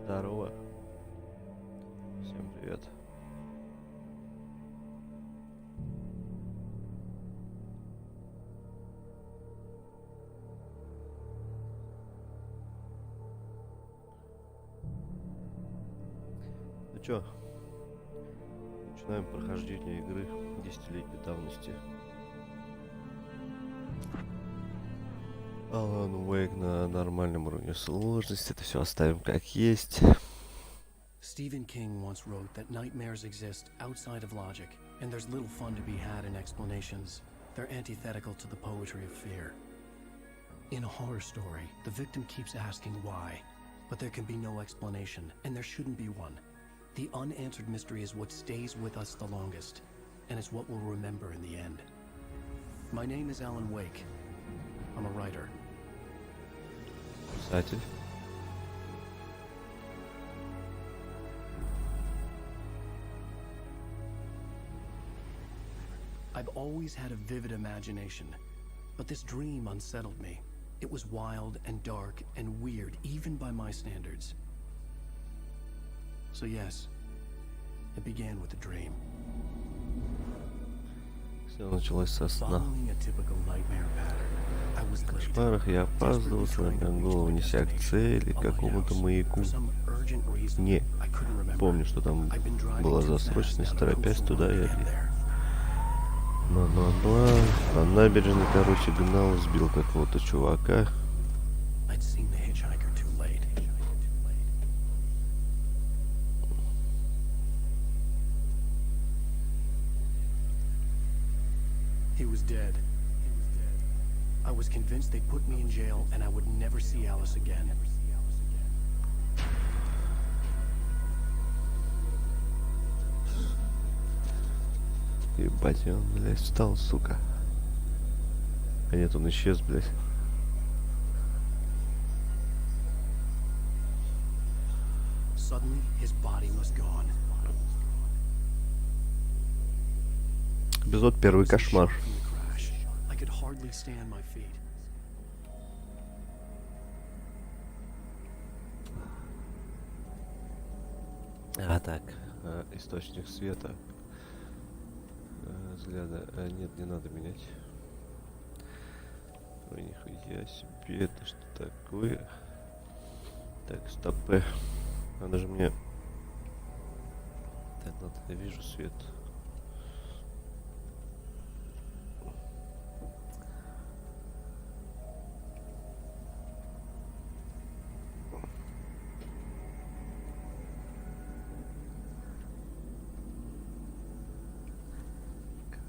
Здорово. Всем привет. Ну чё? Начинаем прохождение игры 10-летней давности. Alan Wake на нормальном уровне сложности. Это все оставим как есть. Stephen King once wrote that nightmares exist outside of logic, and there's little fun to be had in explanations. They're antithetical to the poetry of fear. In a horror story, the victim keeps asking why, but there can be no explanation, and there shouldn't be one. The unanswered mystery is what stays with us the longest, and it's what we'll remember in the end. My name is Alan Wake. I'm a writer. Писатель. I've always had a vivid imagination, but this dream unsettled me. It was wild and dark and weird, even by my standards. So yes, it began with a dream. Все началось со сна. Following a typical nightmare pattern, I was В late. кошмарах я опаздывал, сломя голову, неся к цели, к какому-то маяку. Не помню, что там была засроченность, торопясь туда и обратно. На набережной, короче, гнал, сбил какого-то чувака. He was dead. I was convinced they'd put me in jail and I would never see Alice again. Ебать, он, блядь, встал, сука. А нет, он исчез, блядь. Suddenly, his body was gone. Эпизод первый, кошмар. I could hardly stand my feet. А так, источник света. Взгляда. Нет, не надо менять. Ой, нихуя себе, это что такое? Так, стопы. Надо же мне... Так, надо, я вижу свет.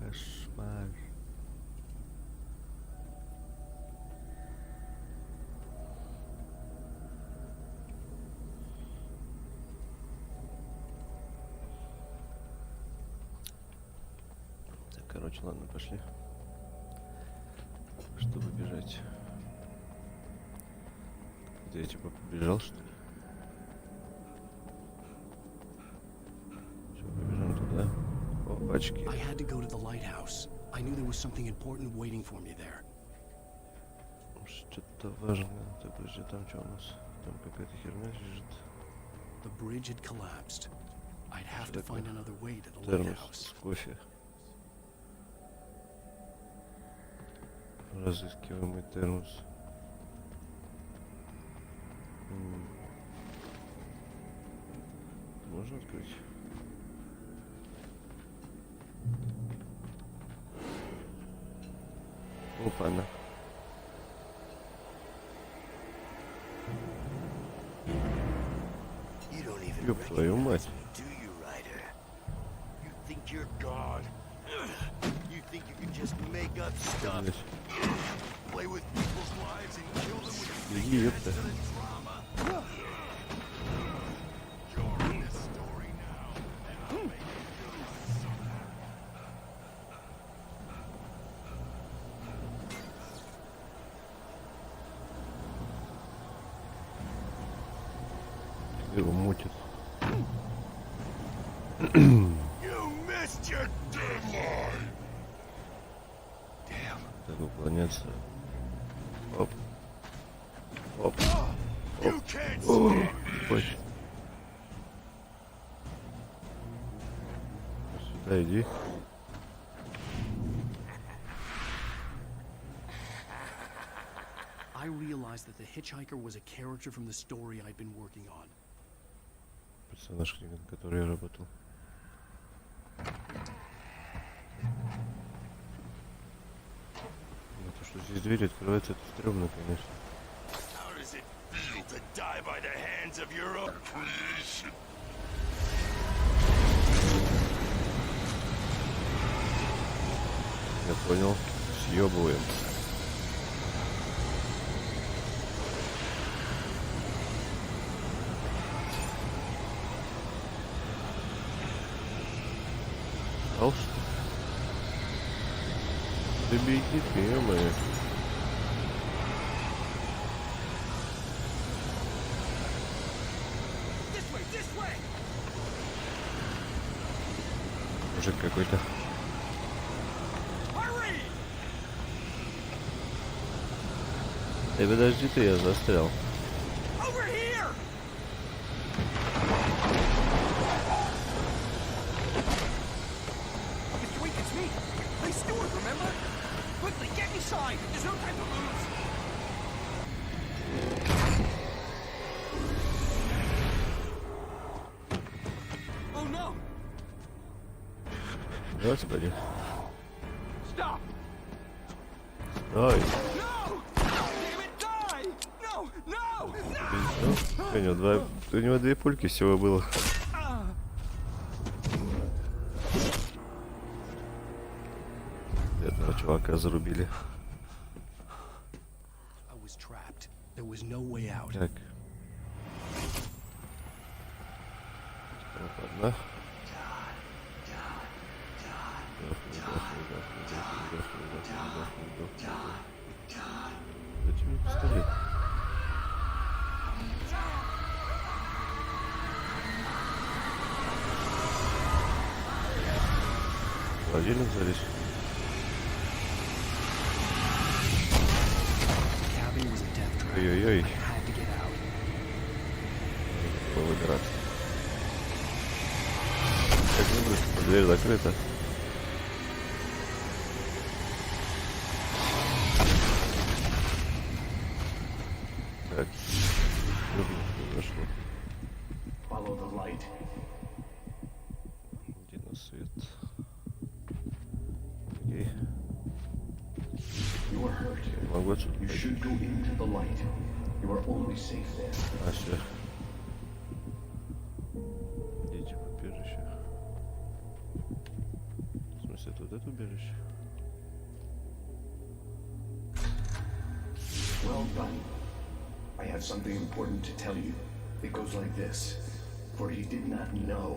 Кошмар. Так, короче, ладно, пошли. Чтобы бежать. Это я типа побежал, что ли? Все, побежим туда. Опачки. I had to go to the lighthouse. I knew there was something important waiting for me there. Что-то важное. Так, подожди, там что у нас? Там какая-то херня лежит. The bridge had collapsed. I'd have to find another way to the Термос lighthouse. с кофе. Разыскиваемый термос. Можно открыть? Опа-на. Ёб твою мать. Беги, ёпта. Его мутит. Так уклоняться. Оп. Оп. Оп. О, ебать. Да, иди. I realized that the hitchhiker was a character from the story I'd been working on. Персонаж книги, на которой я работал. Ну, то, что здесь дверь открывается, это стрёмно, конечно. Я понял. Съёбываем. Стал, что ли? Да беги ты, ё-моё. Мужик какой-то. Эй, подожди ты, я застрял. Господи. Ой. У него две пульки всего было. Этого чувака зарубили. Так. Ладно. Дайте мне пистолет. Холодильник залез. Ой-ой-ой. Выбираться. Как выбраться? Дверь закрыта. Так. Зашло. Где на свет? Окей. Могу отсюда пойти. А, все. Идите в убежище. В смысле, это вот это убежище? Well done. I have something important to tell you. It goes like this. For he did not know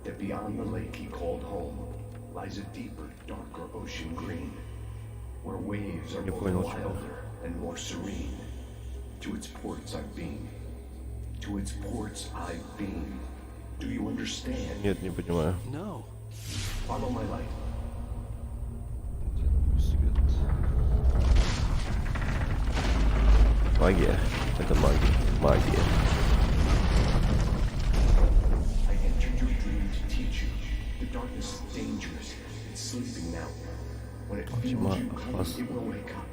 that beyond the lake he called home lies a deeper, darker ocean green, where waves are both wilder and more serene. To its ports I've been. To its ports I've been. Do you understand? Нет, не понимаю. No. Follow my light. Магия. Это магия. Магия. I entered your dream to teach you. The darkness is dangerous. It's sleeping now. When it feels you coming, it will wake up.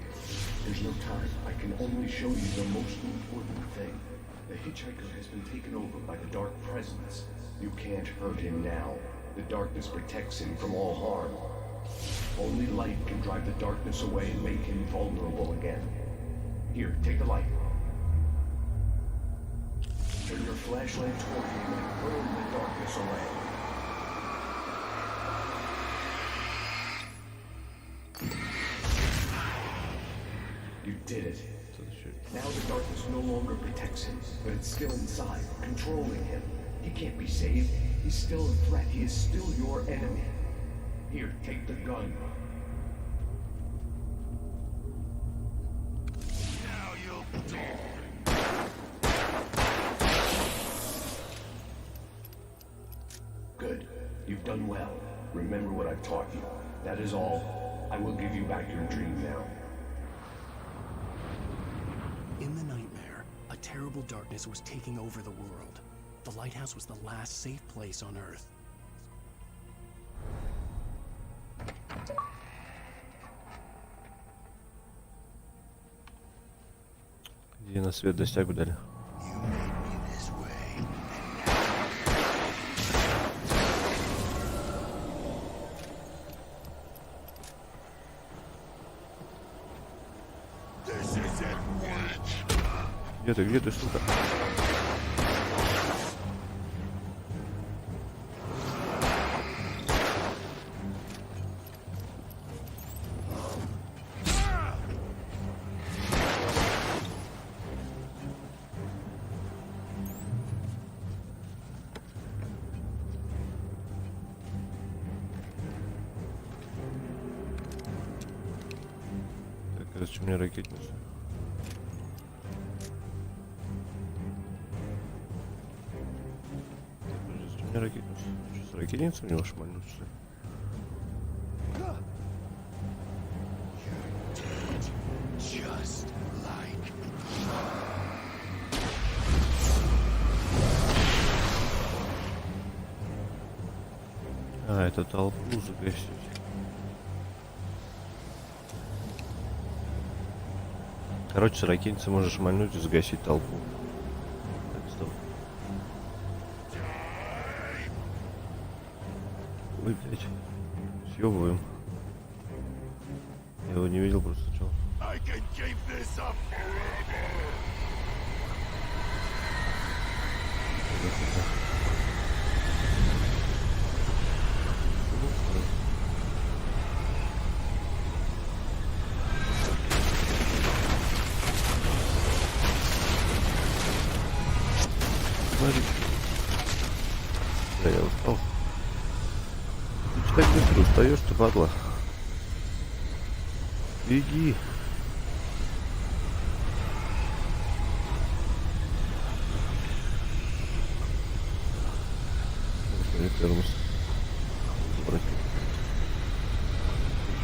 There's no time. I can only show you the most important thing. The hitchhiker has been taken over by the dark presence. You can't hurt him now. The darkness protects him from all harm. Only light can drive the darkness away and make him vulnerable again. Here, take the light. Turn your flashlight toward him and burn the darkness away. You did it. Now the darkness no longer protects him, but it's still inside, controlling him. He can't be saved. He's still a threat. He is still your enemy. Here, take the gun. Now you'll die. Good. You've done well. Remember what I've taught you. That is all. I will give you back your dream now. In the nightmare, a terrible darkness was taking over the world. The lighthouse was the last safe place on Earth. Где на свет достяг дали. Где ты, сука? Так, зачем мне ракетница? Ракетница. Что, с ракетницей у него шмальнуть, что ли? А, это толпу загасить. Короче, с ракетницей можешь шмальнуть и загасить толпу. Так, стоп. Ой, блядь. Съёбываем. Я его не видел просто сначала. Смотри. Да, я устал. Так быстро устаешь, ты падла. Беги. Термос.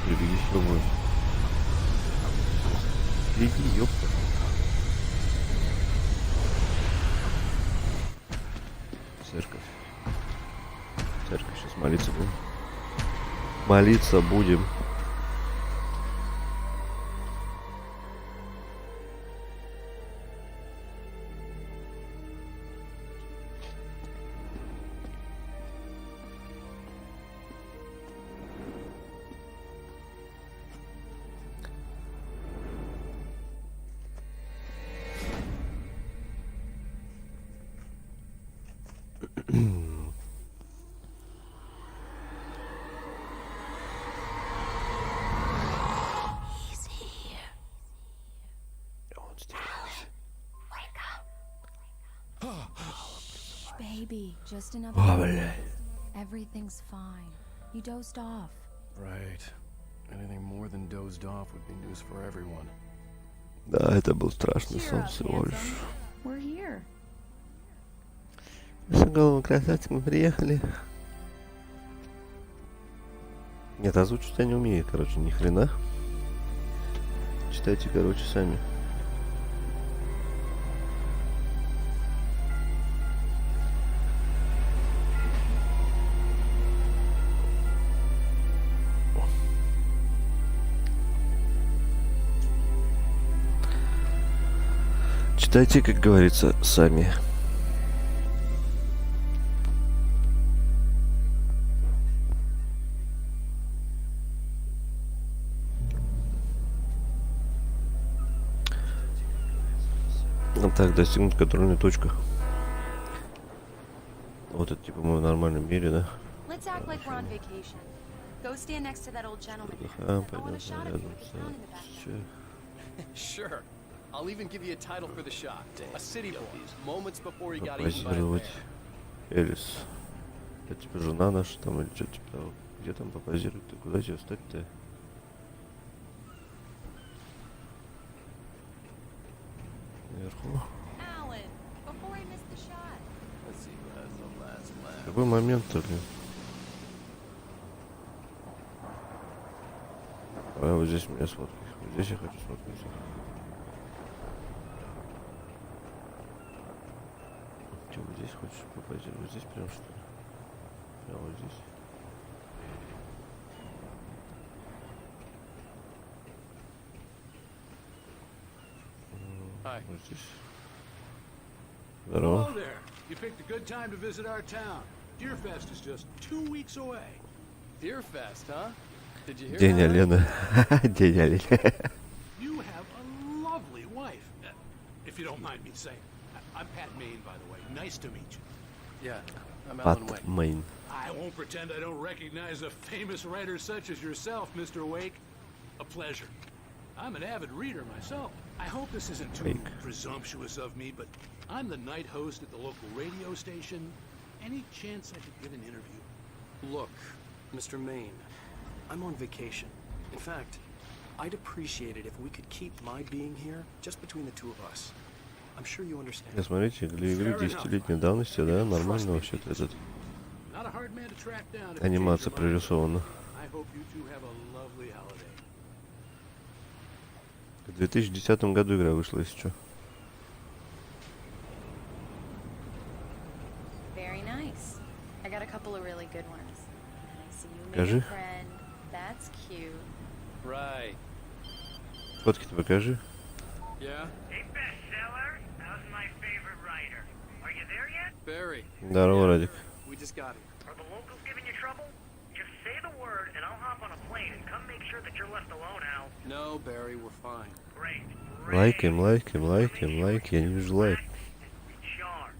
Беги, все будет. Беги, ёпта. Церковь. Церковь, сейчас молиться будем. Молиться будем. Baby, just another блядь. Everything's fine. You dozed off. Right. Anything more than dozed off would be news for everyone. Да, это был страшный Cheer сон up, всего лишь. handsome. We're here. Голова красавцы, мы приехали. Нет, озвучить я не умею, короче, ни хрена. Читайте, короче, сами. Читайте, как говорится, сами. Так, достигнуть контрольную точку. Вот это типа мы в нормальном мире, да? Let's act like we're on vacation. Go stand next to that old gentleman. Ага, I want a shot of you рядом with the town in the background. Sure. I'll even give you a title for the shot. A city boy. Moments before he got eaten by a Попозировать. bear. Элис. Это типа жена наша там или что типа того. Где там попозировать? Ты куда тебе встать-то? Наверху. Alan, before he missed the shot. Let's see who has the last laugh. Какой момент-то, блин? Давай вот здесь меня сфоткай. Вот здесь я хочу сфоткаться. Ты вот здесь хочешь попозировать? Вот здесь прям что ли? Прям вот здесь. Hi. Вот здесь. Здорово. Hello there. You picked a good time to visit our town. Deerfest is just 2 weeks away. Deerfest, huh? Did you hear День that? Алена. День Алена. You have a lovely wife. If you don't mind me saying. I'm Pat Maine, by the way. Nice to meet you. Yeah, I'm Alan Wake. Pat Main. I won't pretend I don't recognize a famous writer such as yourself, Mr. Wake. A pleasure. I'm an avid reader myself. I hope this isn't too Wake. presumptuous of me, but I'm the night host at the local radio station. Any chance I could get an interview? Look, Mr. Maine, I'm on vacation. In fact, I'd appreciate it if we could keep my being here just between the two of us. I'm sure you understand. Смотрите, для игры 10-летней давности, да, нормально вообще-то этот. Not a hard man to track down if you Анимация change your mind. прорисована. I hope you two have a lovely holiday. В 2010 году игра вышла, если что. Very nice. I got a couple of really good ones. And I see you made Покажи. a friend. That's cute. Right. Фотки-то покажи. Yeah? Hey, bestseller. How's my favorite writer? Are you there yet? Barry. Здорово, Радик. We just got here. Are the locals giving you trouble? Just say the word, and I'll hop on a plane and come make sure that you're left alone, Al. No, Barry, we're fine. Great. Лайкаем, лайкаем, лайкаем, лайки. Я не вижу лайк. Charmed.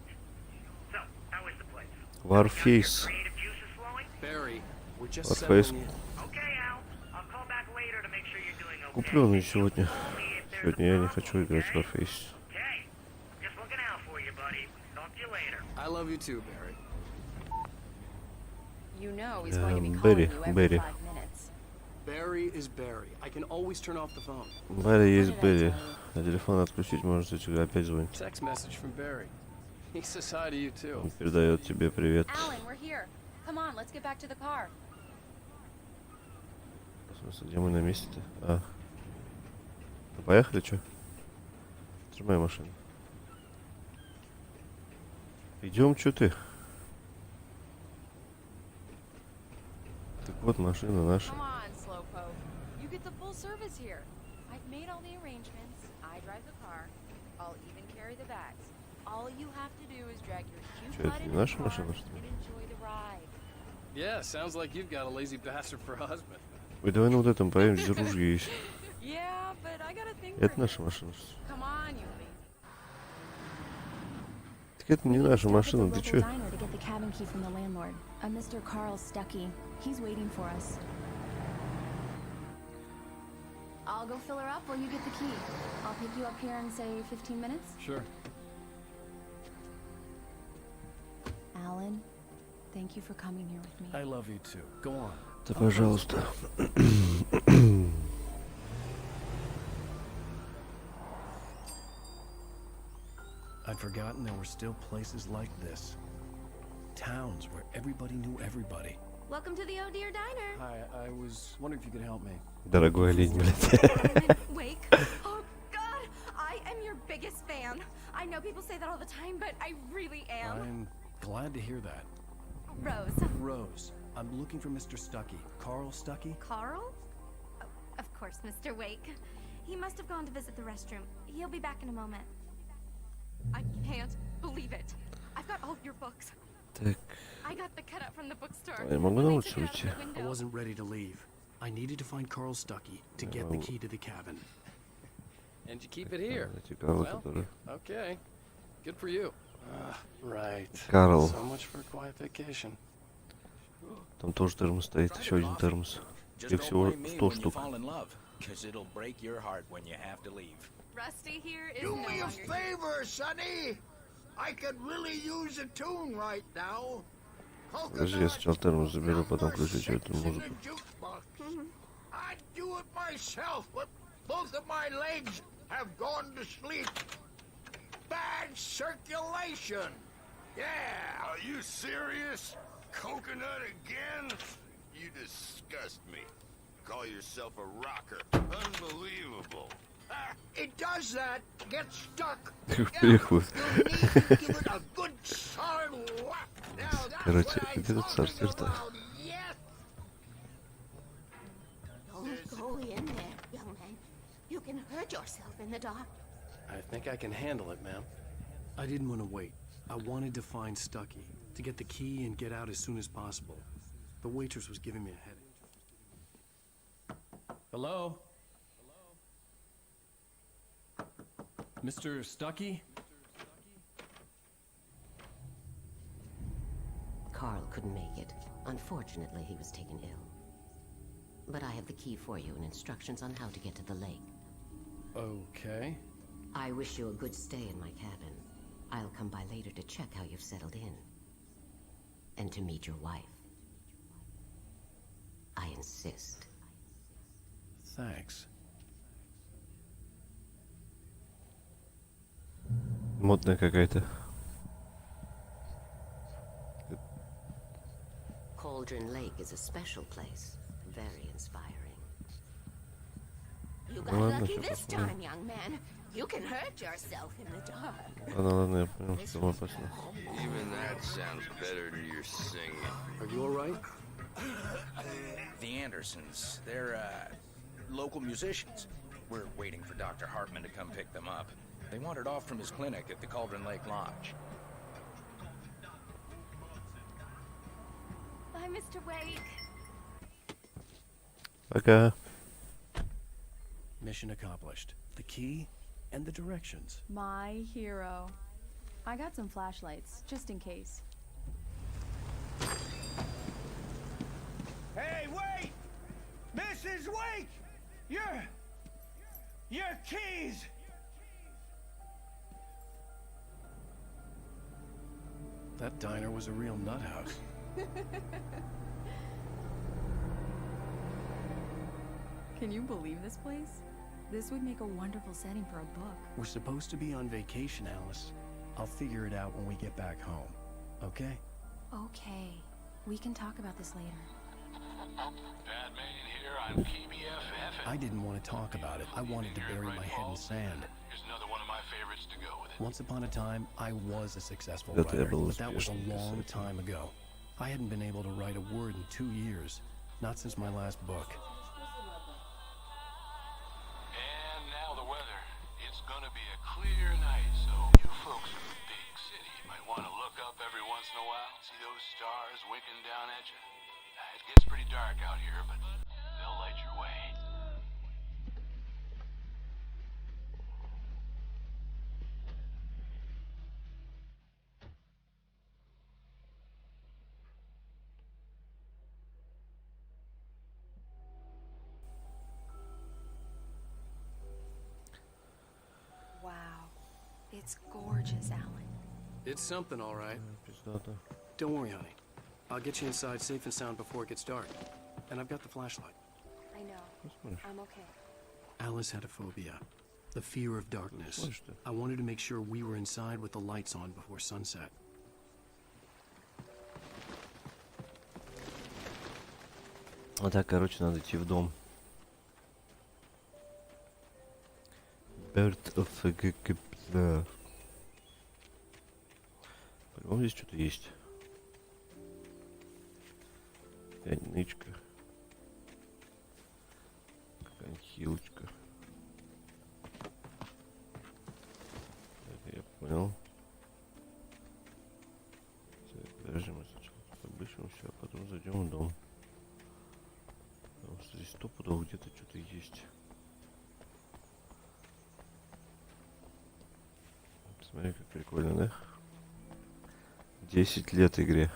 So, how is the place? Warface. Creative juices flowing? Barry, We're just Warface. settling in. Okay, Al. I'll call back later to make sure you're doing okay. Купленный сегодня. Call me if there's Сегодня a я не problem, хочу играть в okay? Warface. Okay. Just looking out for you, buddy. Talk to you later. I love you too, Barry. You know he's going to be calling Берри, you every Берри. 5 minutes. Barry is Barry. I can always turn off the phone. Барри есть Берри. А телефон отключить можете, тебе опять звонить. Text message from Barry. He says hi to you too. Он передает тебе привет. Alan, we're here. Come on, let's get back to the car. В смысле, где мы на месте-то? А. Ну, поехали, чё? Сжимай машину. Идем, чё ты? Так вот, машина наша. Come on, Slowpoke. You get the full service here. I've made all the arrangements. I drive the car. I'll even carry the bags. All you have to do is drag your cute Чё, butt это не into the наша car машина, что ли? and enjoy the ride. Yeah, sounds like you've got a lazy bastard for a husband. Ой, давай на вот этом поедем, здесь ружье есть. Yeah, but I got a thing Это for наша you. машина, что ли? Come on, you lazy. Так это не наша машина, ты чё? Diner to get the cabin key from the landlord, a Mr. Carl Stuckey. He's waiting for us. I'll go fill her up while you get the key. I'll pick you up here in, say, 15 minutes. Sure. Alan, thank you for coming here with me. I love you too. Go on. Да, пожалуйста. I'd forgotten there were still places like this. Towns where everybody knew everybody. Welcome to the Oh Dear Diner. Hi, I was wondering if you could help me. Дорогой олень, блядь. Wake. Oh God, I am your biggest fan. I know people say that all the time, but I really am. I'm glad to hear that. Rose. Rose, I'm looking for Mr. Stuckey. Carl Stuckey? Carl? Oh, of course, Mr. Wake. He must have gone to visit the restroom. He'll be back in a moment. I can't believe it. I've got all your books. Так, I got the cut up from the bookstore. я могу when на they улицу took it out of уйти? the I window. wasn't ready to leave. I needed to find Carl Stuckey to get the key to the cabin. And you keep it here. эти Карл, Well, который... okay. Good for you. Right. Карл. So much for a quiet vacation. Там тоже термос стоит, еще один термос. Их всего 100 штук. Rusty here is Do no me a longer here. favor, Sonny. I could really use a tune right now. Подожди, я сначала термос заберу, потом включу эту музыку. I'd do it myself, but both of my legs have gone to sleep. Bad circulation. Yeah. Are you serious? Coconut again? You disgust me. Call yourself a rocker. Unbelievable. It does that. Get stuck. Переход. You need to give it a good solid whack. Now that's Короче, what I'm где тут talking сортир-то? about. Yes. Don't go in there, young man. You can hurt yourself in the dark. I think think I can handle it, ma'am. I didn't want to wait. I wanted to find Stucky, to get the key and get out as soon as possible. The waitress was giving me a headache. Hello? Mr. Stucky? Carl couldn't make it. Unfortunately, he was taken ill. But I have the key for you and instructions on how to get to the lake. Okay. I wish you a good stay in my cabin. I'll come by later to check how you've settled in. And to meet your wife. I insist. Thanks. Модная какая-то. Cauldron Lake is a special place. Very inspiring. You got lucky this time, young man. You can hurt yourself in the dark. Ладно, я понял, что мы пошли. Even that sounds better than your singing. Are you alright? The Andersons, they're, local musicians. We're waiting for Dr. Hartman to come pick them up. They wandered off from his clinic at the Cauldron Lake Lodge. Bye, Mr. Wake. Пока. Mission accomplished. The key and the directions. My hero. I got some flashlights, just in case. Hey, wait! Mrs. Wake! Your keys! That diner was a real nut house. Can you believe this place? This would make a wonderful setting for a book. We're supposed to be on vacation, Alice. I'll figure it out when we get back home. Okay? Okay. We can talk about this later. Batman here on KBFF. I didn't want to talk about it. I wanted to bury my head in sand. Here's another one of my favorites to go with it. Once upon a time, I was a successful Это writer, был but that was a успешный long писатель. time ago. I hadn't been able to write a word in 2 years. Not since my last book. And now the weather. It's gonna be a clear night, so you folks in the big city might want to look up every once in a while. See those stars winking down at you? It gets pretty dark out here, but they'll light your way. Wow. It's gorgeous, Alan. It's something, all right. Эпизода. Don't worry, honey. I'll get you inside safe and sound before it gets dark. And I've got the flashlight. I know. Посмотришь. I'm okay. Alice had a phobia. The fear of darkness. Слышь ты. I wanted to make sure we were inside with the lights on before sunset. А так, короче, надо идти в дом. Bird of the... По-моему, здесь что-то есть. Какая-нибудь нычка. Какая-нибудь хилочка. Это я понял. Подожди, мы сначала тут обыщем все, а потом зайдем в дом. Потому что здесь стопудово где-то что-то есть. Посмотри, как прикольно, да? 10 лет игре.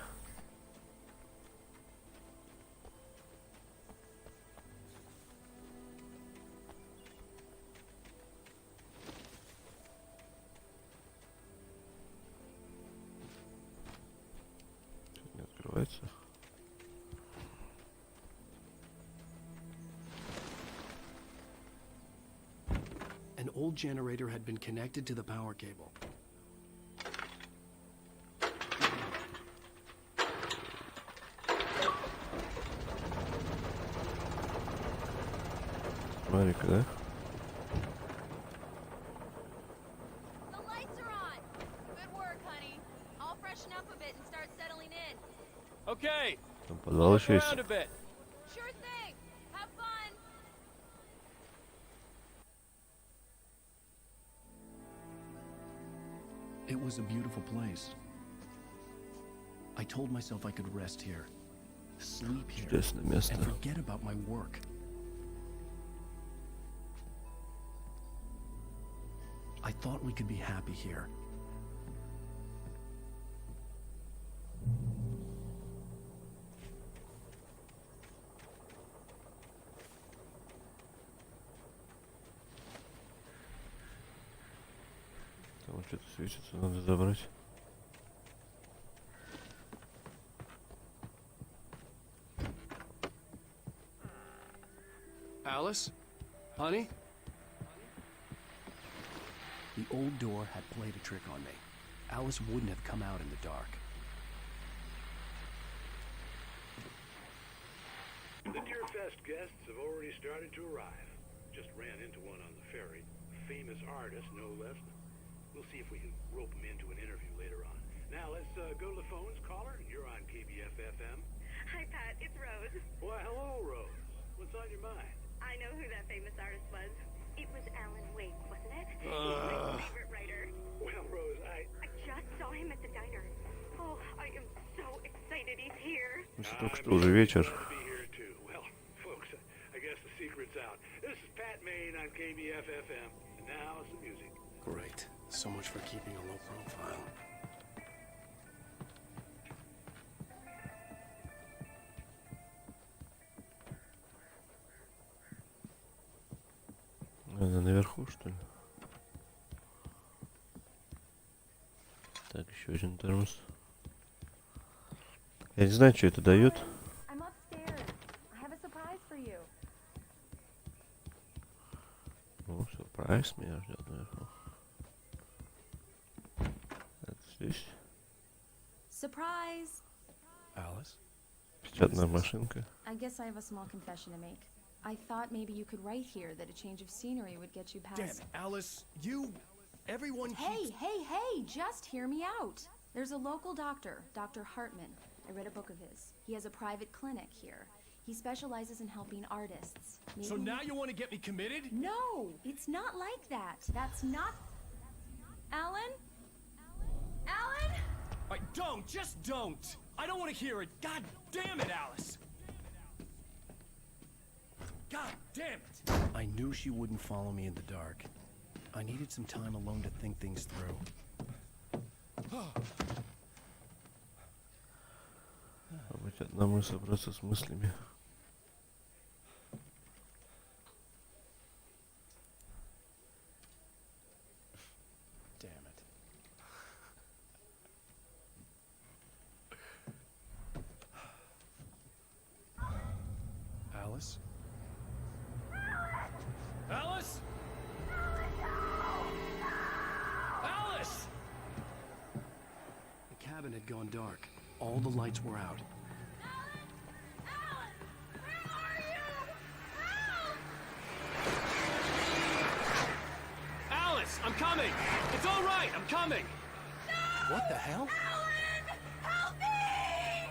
Что-то не открывается. An old generator had been connected to the power cable. Смотри-ка, да? The lights are on. Good work, honey. I'll freshen up a bit and start settling in. Okay. Там подвал еще есть. Around a bit. Sure thing. Have fun. was a beautiful place. I told myself I could rest here, sleep here, Чудесное место. and forget about my work. I thought we could be happy here. Там что-то светится, надо забрать. Alice? Honey? The old door had played a trick on me. Alice wouldn't have come out in the dark. The Deerfest guests have already started to arrive. Just ran into one on the ferry. Famous artist, no less. We'll see if we can rope him into an interview later on. Now let's go to the phones. Caller, you're on KBF-FM. Hi, Pat. It's Rose. Why, hello, Rose. What's on your mind? I know who that famous artist was. It was Alan Wake, wasn't it? He's my favorite writer. Well, Rose, I just saw him at the diner. Oh, I am so excited he's here. Только что уже вечер. be here too. Well, folks, I guess the secret's out. This is Pat Main on KBF-FM, and now some music. Great. So much for keeping a low profile. Она наверху, что ли? Так, еще один тормоз. Я не знаю, что это дает. I'm upstairs. I have a surprise for you. Ну, сюрприз меня ждет наверху. Это здесь. Surprise! Alice? Печатная машинка. I guess I have a small confession to make. I thought maybe you could write here that a change of scenery would get you past... Damn it, Alice, everyone Hey, just hear me out. There's a local doctor, Dr. Hartman. I read a book of his. He has a private clinic here. He specializes in helping artists. So now you want to get me committed? No, it's not like that. That's not... Alan? Alan? Just don't! I don't want to hear it. God damn it, Alice! God damn it! I knew she wouldn't follow me in the dark. I needed some time alone to think things through. Быть одному собраться с мыслями. Damn it. Alice? Alice? Alice! The cabin had gone dark. All the lights were out. Alice, I'm coming! It's all right, I'm coming! No! What the hell? Alan! Help me!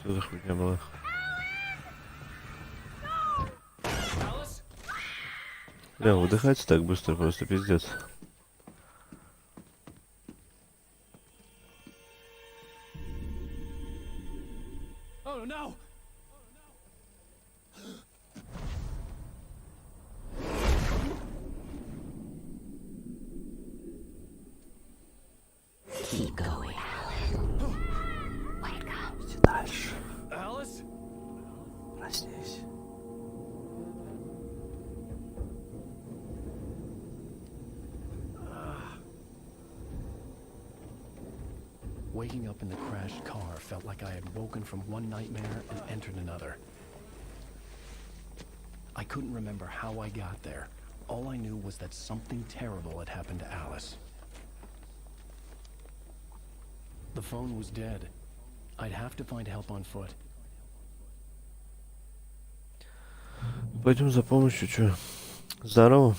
Что за хуйня была? Бля, выдыхается так быстро, просто пиздец. Oh no! Keep going, Alan. Wake up. Иди дальше. Alice? Проснись. Waking up in the crashed car felt like I had woken from one nightmare and entered another. I couldn't remember how I got there. All I knew was that something terrible had happened to Alice. The phone was dead. I'd have to find help on foot. Пойдем за помощью, чё? Здорово.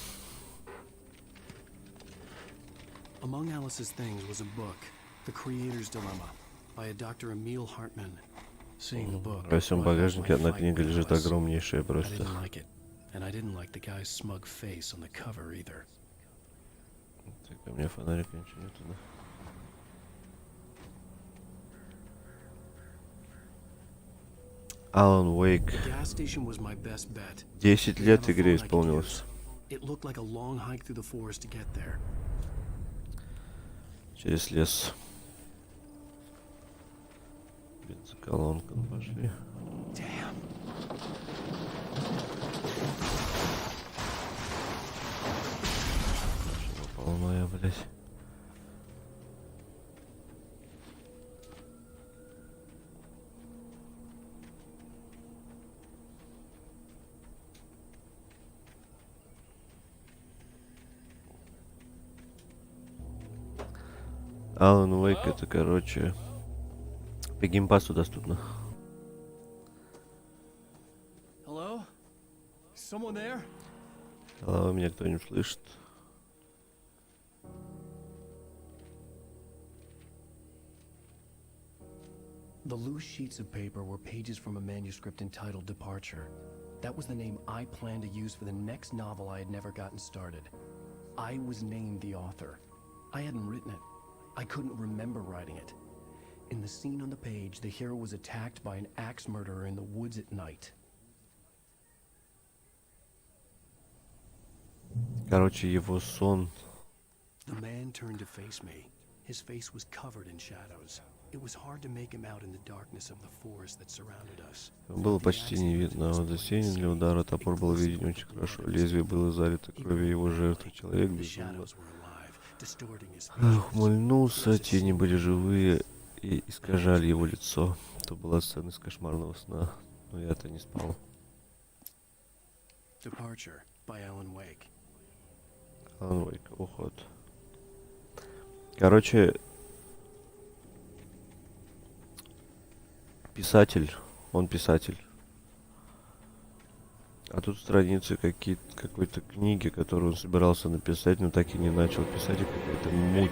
Among Alice's things was a book, The Creator's Dilemma, by a Dr. Emil Hartman. Seeing the book, Во всем багажнике одна книга лежит огромнейшая I просто. didn't like it, and I didn't like the guy's smug face on the cover either. Так, У меня фонарика ничего нету, да? Alan Wake. 10 лет игре исполнилось. Через лес. Бензоколонка, пошли. Полная, блядь. Alan Wake это, короче, по геймпасу доступно. Hello? Someone there? Hello, меня кто-нибудь слышит? The loose sheets of paper were pages from a manuscript entitled Departure. That was the name I planned to use for the next novel I had never gotten started. I was named the author. I hadn't written it. I couldn't remember writing it. In the scene on the page, the hero was attacked by an axe murderer in the woods at night. Короче, его сон. The man turned to face me. His face was covered in shadows. It was hard to make him out in the darkness of the forest that surrounded us. Было почти не видно, а вот засеян для удара топор был виден очень хорошо. Лезвие было залито кровью его жертвы. Человек безумно ухмыльнулся, тени были живые и искажали его лицо. Это была сцена из кошмарного сна, но я-то не спал. Departure by Alan Wake. Alan Wake, уход. Короче, писатель, он писатель. А тут страницы какой-то книги, которую он собирался написать, но так и не начал писать, и какой-то муть.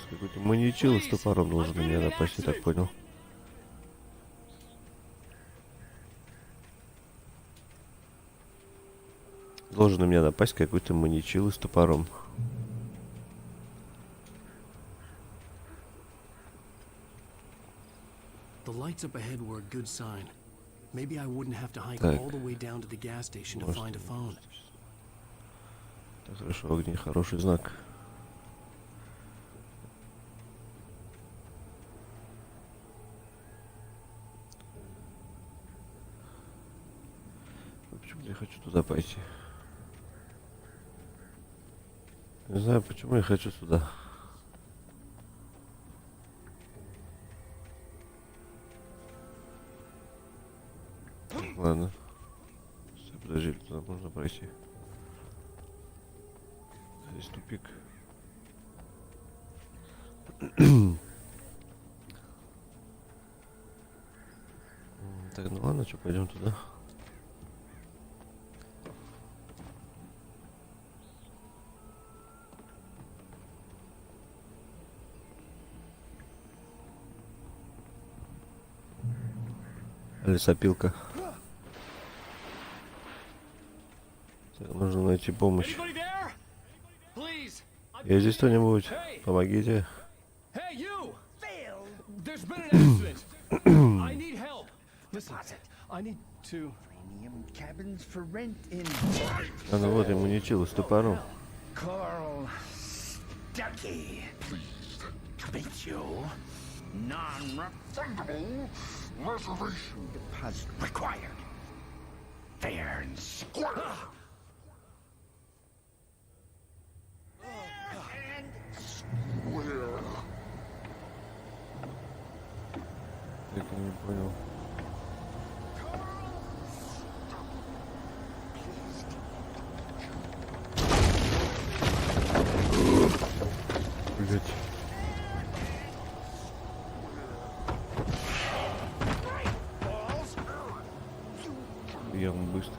Какой-то маньячил с топором должен на меня напасть, я так понял. Должен на меня напасть какой-то маньячил с топором. The lights up ahead were a good sign. Maybe I wouldn't have to hike all the way down to the gas station to find a phone. Так, хорошо, огни, хороший знак. Почему я хочу туда пойти? Не знаю, почему я хочу сюда. Ладно. Все, подожди, туда можно пройти. Здесь тупик. Так, ну ладно, что, пойдем туда. Лесопилка. Так, нужно найти помощь. Есть здесь кто-нибудь? Помогите. А ну вот, ему не чило с топором. Non-refundable reservation deposit required. Fair and square. Fair and square. Я не понял. Блять. Явно быстро.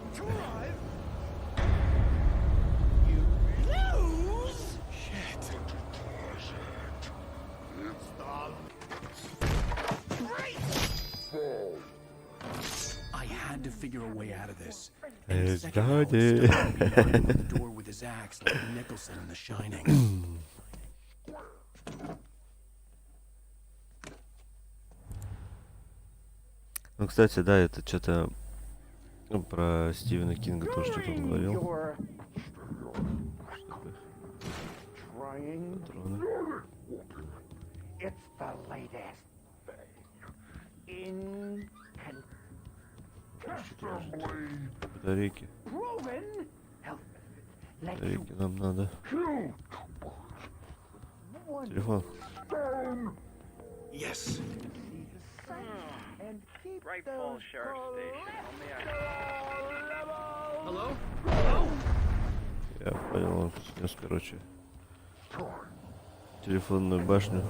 I had to figure a way out of this. It's Daddy. The door with his axe like Nicholson in The Shining. Ну, кстати, да, это что-то про Стивена Кинга тоже что-то он говорил. Патроны. It's the latest in Батарейки. Батарейки нам надо. Телефон. Yes. Right Falls Sheriff Station. Hello? Я понял, он снес, короче, телефонную башню.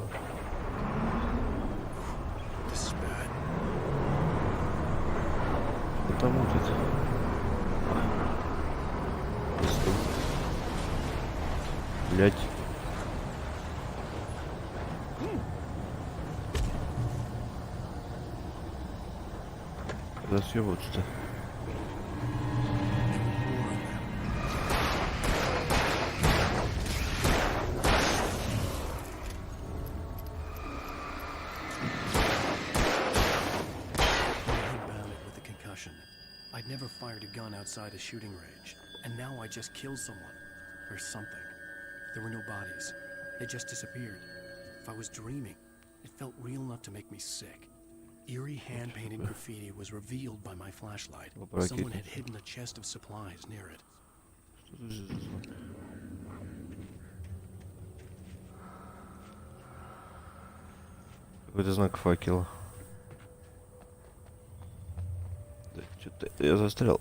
Ну там будет. Блять. Когда съебаться-то? I'd never fired a gun outside a shooting range, and now I just killed someone. Or something. There were no bodies. They just disappeared. If I was dreaming, it felt real enough to make me sick. Eerie hand-painted graffiti was revealed by my flashlight. Someone had hidden a chest of supplies near it. Какой-то знак факела. Да, что-то я застрял.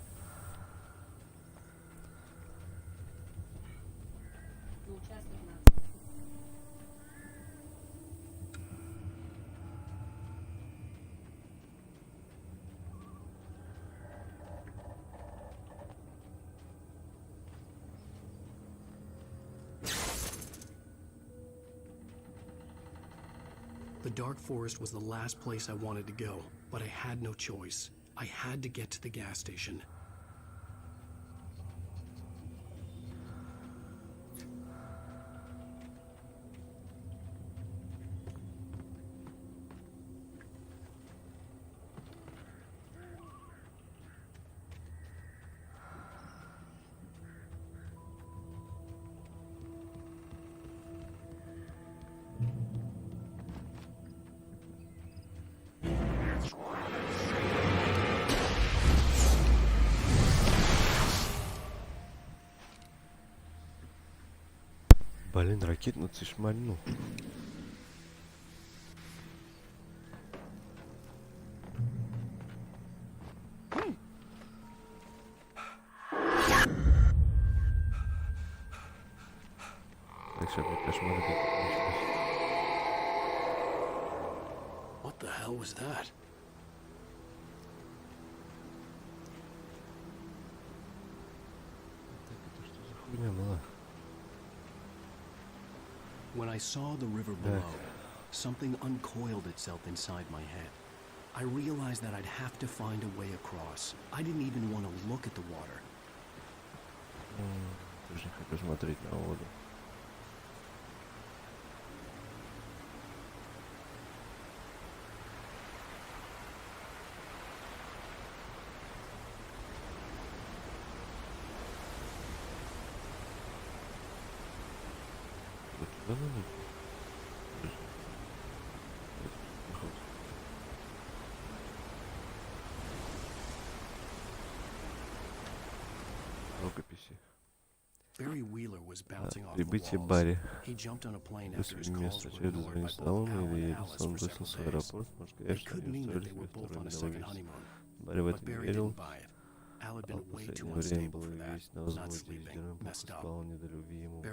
The dark forest was the last place I wanted to go, but I had no choice. I had to get to the gas station. Блин, ракетную ты шмальнул. Так, сейчас будет кошмар. What the hell was that? Хуйня была. When I saw the river below, something uncoiled itself inside my head. I realized that I'd have to find a way across. I didn't even want to look at the water. Тоже не хочу смотреть на воду. Прибытие Барри. Место через звонить столом или он бросился в аэропорт. Может, конечно, Барри в это не верил. А в последнее время был весь на взводе. Лидером спал не до любви ему было.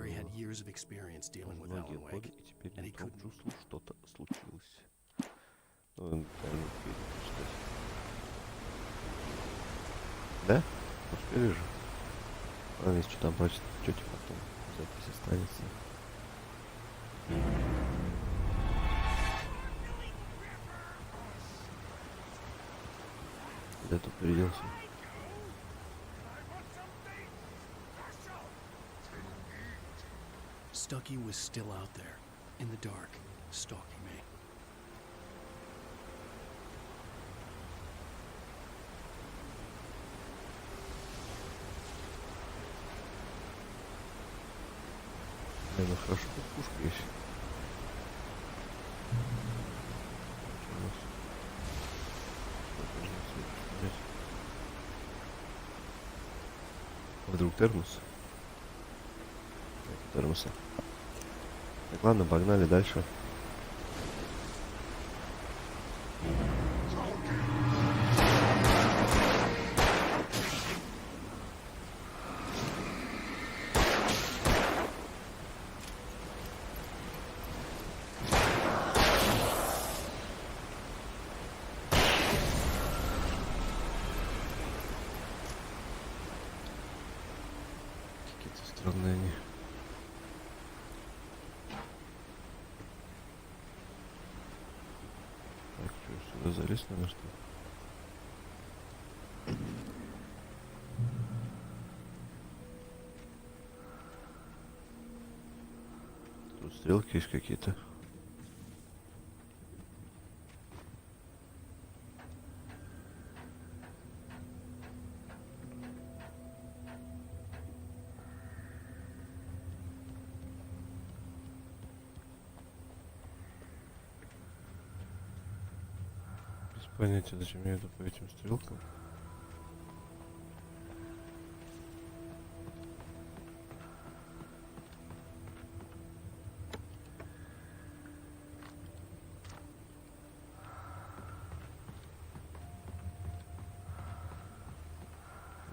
Многие годы, и теперь не чувствовал, что-то случилось. Ну, он, наверное, читать. Да? Успели же. Ладно, если что там прочитать, что-то потом. Запись останется. Куда тут приделся? Stucky was still out there, in the dark, stalking me. Ладно, хорошо, тут пушка есть. Вдруг термос? Это термоса. Так, ладно, погнали дальше. Странные они. Так, что, сюда залез, наверное, что ли? Тут стрелки есть какие-то. Понятия, зачем я иду по этим стрелкам.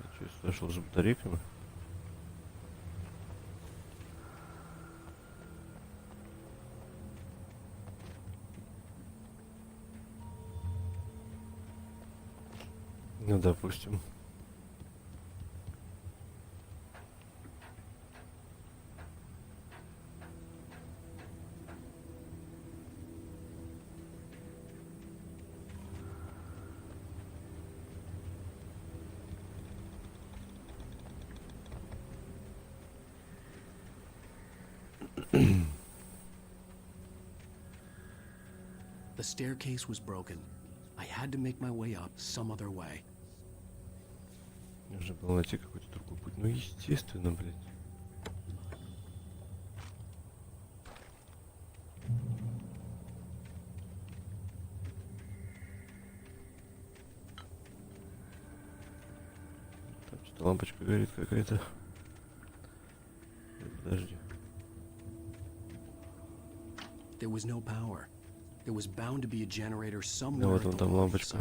Я что, сюда шел за батарейками? Ну, допустим. The staircase was broken. I had to make my way up some other way. Нужно было найти какой-то другой путь. Ну, естественно, блядь. Там что-то лампочка горит какая-то. Подожди. There was no power. There was bound to be a generator somewhere. Да, вот вон там лампочка.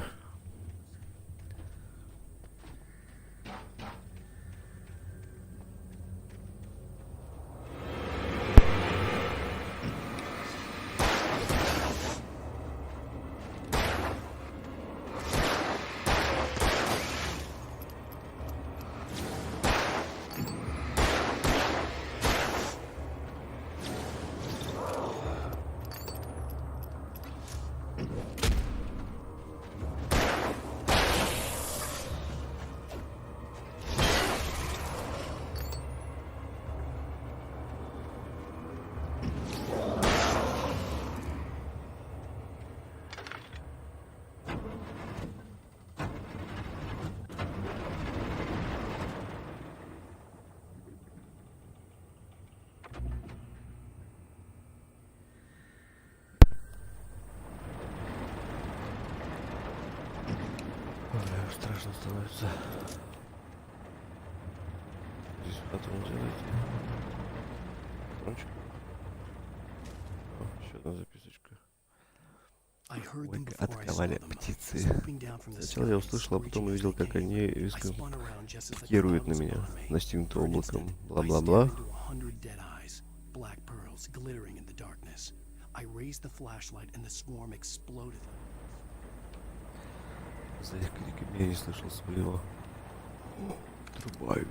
Страшно становится. Здесь патрон делаете. Патрончик. О, еще одна записочка. Ой, атаковали птицы. Сначала я услышал, а потом увидел, как они резко пикируют на меня. Настигнуты облаком. Бла-бла-бла. За их криками я не слышал своего. Дробовик.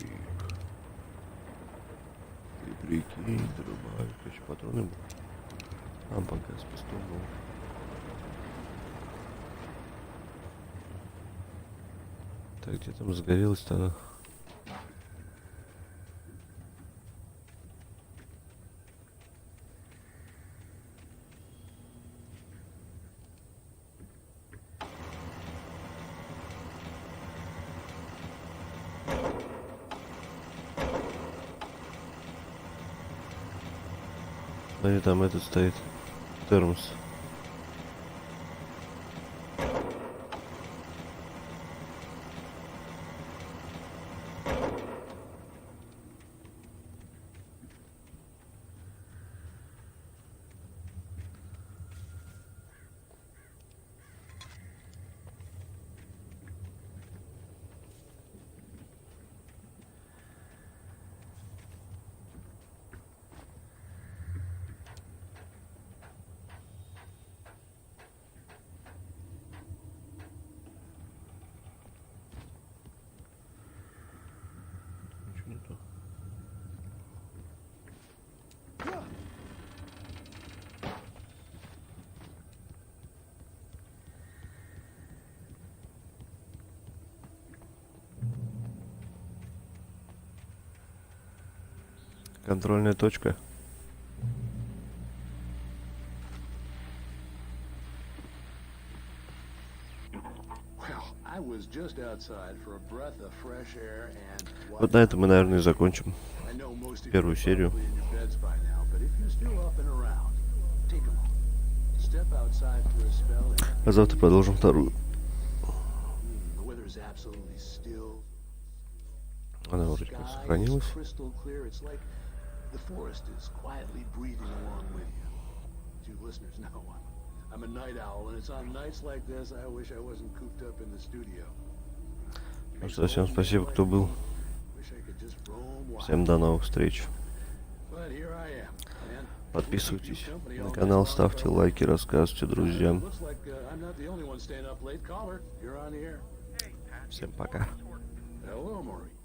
Ты прикинь, дробовик. Еще патроны был. А, пока с пустом был. Так, где там загорелась-то она? Смотри, там этот стоит. Термос. Контрольная точка. Вот на этом мы, наверное, и закончим первую серию. А завтра продолжим вторую. Она вроде как сохранилась. Ну что, всем спасибо, кто был. Всем до новых встреч. Подписывайтесь на канал, ставьте лайки, рассказывайте друзьям. Всем пока. Hello, Maury.